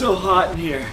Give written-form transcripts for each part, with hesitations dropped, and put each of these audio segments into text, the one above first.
so hot in here.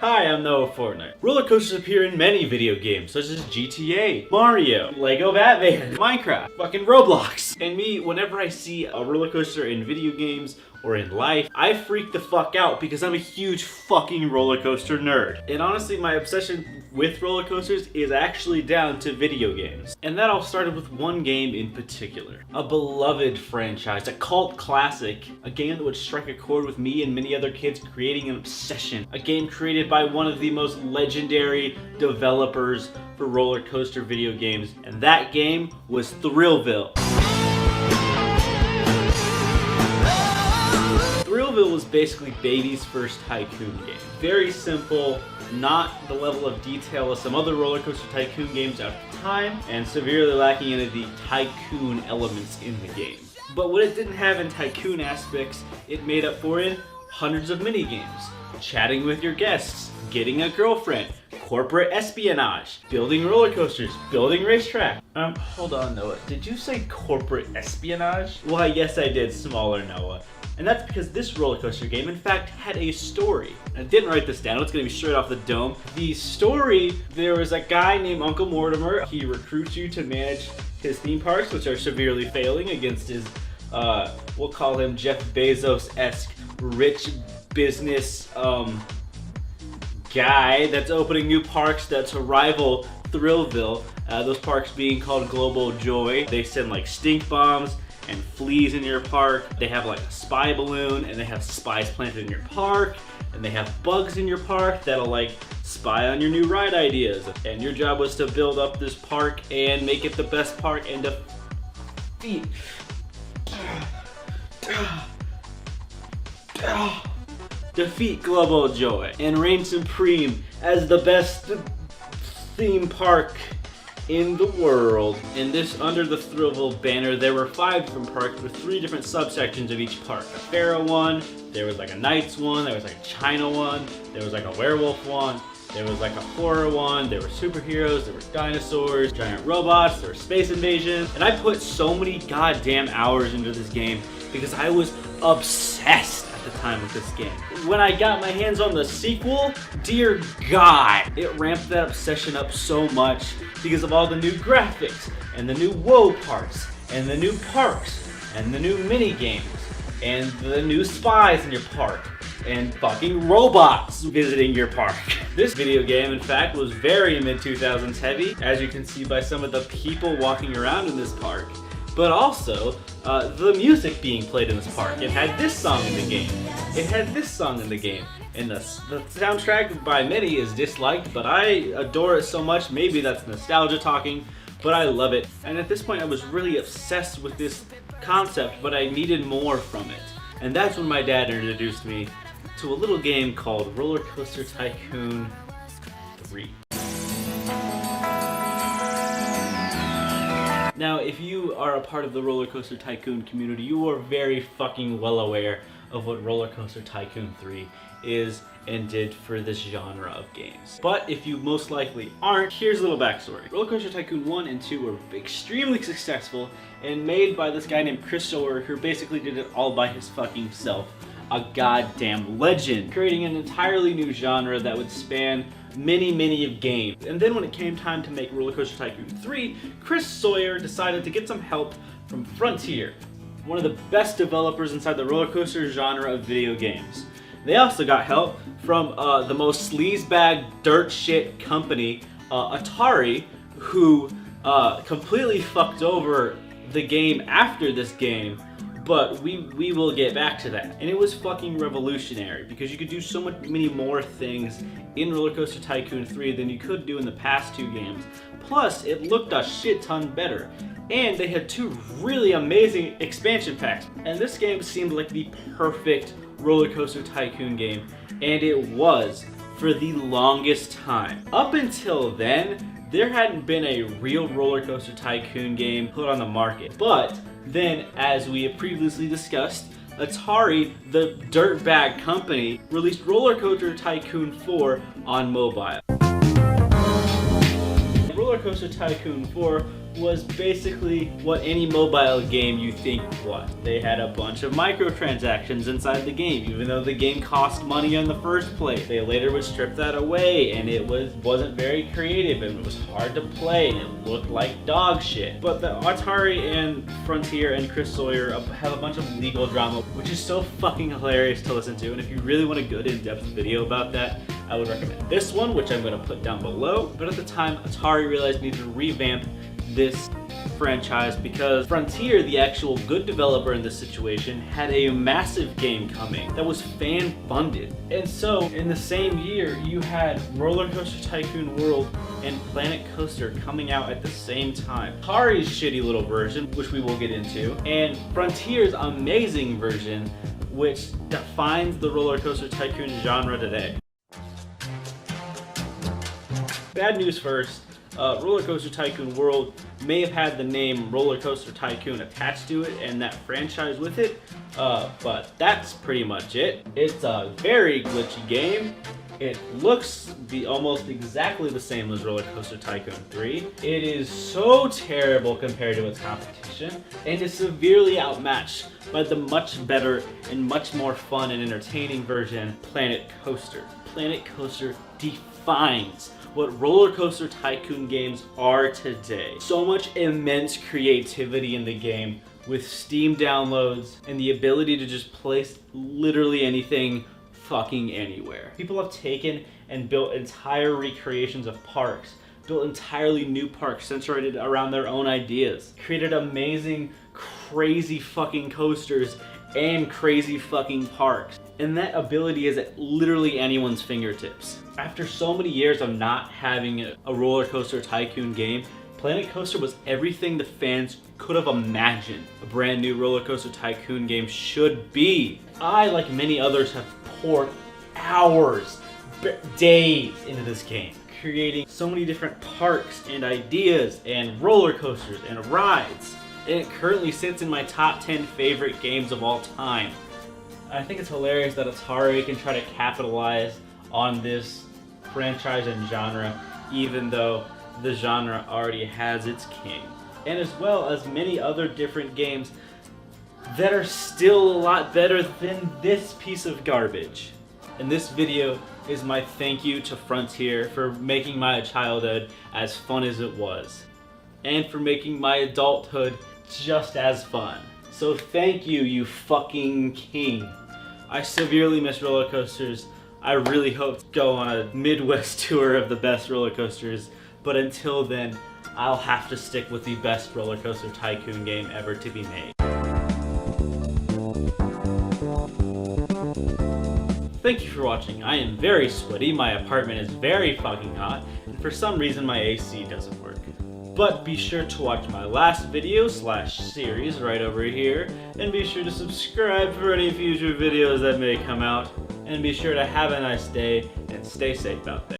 Hi, I'm Noah Fortnite. Roller coasters appear in many video games, such as GTA, Mario, Lego Batman, Minecraft, fucking Roblox. And me, whenever I see a roller coaster in video games or in life, I freak the fuck out because I'm a huge fucking roller coaster nerd. And honestly, my obsession with roller coasters is actually down to video games. And that all started with one game in particular. A beloved franchise, a cult classic, a game that would strike a chord with me and many other kids, creating an obsession. A game created by one of the most legendary developers for roller coaster video games, and that game was Thrillville. Thrillville was basically baby's first Tycoon game. Very simple, not the level of detail of some other roller coaster Tycoon games out at the time, and severely lacking in the Tycoon elements in the game. But what it didn't have in Tycoon aspects, it made up for in hundreds of mini games. Chatting with your guests, getting a girlfriend, corporate espionage, building roller coasters, building racetrack. Hold on, Noah. Did you say corporate espionage? Why, yes I did, smaller Noah. And that's because this roller coaster game, in fact, had a story. I didn't write this down, it's gonna be straight off the dome. The story, there was a guy named Uncle Mortimer. He recruits you to manage his theme parks, which are severely failing against his, we'll call him Jeff Bezos-esque rich business, guy that's opening new parks that's a rival Thrillville. Those parks being called Global Joy. They send like stink bombs and fleas in your park. They have like a spy balloon, and they have spies planted in your park, and they have bugs in your park that'll like spy on your new ride ideas. And your job was to build up this park and make it the best park and defeat Global Joy and reign supreme as the best theme park in the world. In this, under the Thrillville banner, there were 5 different parks with 3 different subsections of each park. A Pharaoh one, there was like a Knights one, there was like a China one, there was like a werewolf one, there was like a horror one, there were superheroes, there were dinosaurs, giant robots, there was space invasion. And I put so many goddamn hours into this game because I was obsessed at the time with this game. When I got my hands on the sequel, dear God, it ramped that obsession up so much because of all the new graphics and the new WoW parts and the new parks and the new mini games and the new spies in your park and fucking robots visiting your park. This video game, in fact, was very mid-2000s heavy, as you can see by some of the people walking around in this park, but also the music being played in this park. It had this song in the game. It had this song in the game. And the soundtrack by many is disliked, but I adore it so much. Maybe that's nostalgia talking, but I love it. And at this point I was really obsessed with this concept, but I needed more from it. And that's when my dad introduced me to a little game called Roller Coaster Tycoon 3. Now, if you are a part of the Roller Coaster Tycoon community, you are very fucking well aware of what Roller Coaster Tycoon 3 is and did for this genre of games. But if you most likely aren't, here's a little backstory. Roller Coaster Tycoon 1 and 2 were extremely successful and made by this guy named Chris Sawyer, who basically did it all by his fucking self. A goddamn legend, creating an entirely new genre that would span many of games. And then when it came time to make Roller Coaster Tycoon 3, Chris Sawyer decided to get some help from Frontier, one of the best developers inside the roller coaster genre of video games. They also got help from the most sleazebag dirt shit company, Atari, who completely fucked over the game after this game, but we will get back to that. And it was fucking revolutionary because you could do so many more things in Roller Coaster Tycoon 3 than you could do in the past 2 games. Plus, it looked a shit ton better. And they had 2 really amazing expansion packs. And this game seemed like the perfect Roller Coaster Tycoon game, and it was for the longest time. Up until then, there hadn't been a real Roller Coaster Tycoon game put on the market. But then, as we have previously discussed, Atari, the dirtbag company, released Roller Coaster Tycoon 4 on mobile. Roller Coaster Tycoon 4 was basically what any mobile game you think was. They had a bunch of microtransactions inside the game, even though the game cost money in the first place. They later would strip that away, and it wasn't very creative, and it was hard to play, and it looked like dog shit. But the Atari and Frontier and Chris Sawyer have a bunch of legal drama, which is so fucking hilarious to listen to, and if you really want a good in-depth video about that, I would recommend this one, which I'm going to put down below. But at the time, Atari realized they needed to revamp this franchise because Frontier, the actual good developer in this situation, had a massive game coming that was fan-funded. And so, in the same year, you had Roller Coaster Tycoon World and Planet Coaster coming out at the same time. Atari's shitty little version, which we will get into, and Frontier's amazing version, which defines the Roller Coaster Tycoon genre today. Bad news first, Roller Coaster Tycoon World may have had the name Roller Coaster Tycoon attached to it and that franchise with it, but that's pretty much it. It's a very glitchy game. It looks almost exactly the same as Roller Coaster Tycoon 3. It is so terrible compared to its competition, and is severely outmatched by the much better and much more fun and entertaining version, Planet Coaster. Planet Coaster defines what Roller Coaster Tycoon games are today. So much immense creativity in the game with Steam downloads and the ability to just place literally anything fucking anywhere. People have taken and built entire recreations of parks, built entirely new parks centered around their own ideas, created amazing, crazy fucking coasters and crazy fucking parks. And that ability is at literally anyone's fingertips. After so many years of not having a Roller Coaster Tycoon game, Planet Coaster was everything the fans could have imagined a brand new Roller Coaster Tycoon game should be. I, like many others, have poured hours, days into this game, creating so many different parks and ideas and roller coasters and rides. And it currently sits in my top 10 favorite games of all time. I think it's hilarious that Atari can try to capitalize on this franchise and genre, even though the genre already has its king. And as well as many other different games that are still a lot better than this piece of garbage. And this video is my thank you to Frontier for making my childhood as fun as it was, and for making my adulthood just as fun. So thank you, you fucking king. I severely miss roller coasters. I really hope to go on a Midwest tour of the best roller coasters, but until then, I'll have to stick with the best Roller Coaster Tycoon game ever to be made. Thank you for watching. I am very sweaty, my apartment is very fucking hot, and for some reason my AC doesn't work. But be sure to watch my last video / series right over here, and be sure to subscribe for any future videos that may come out, and be sure to have a nice day and stay safe out there.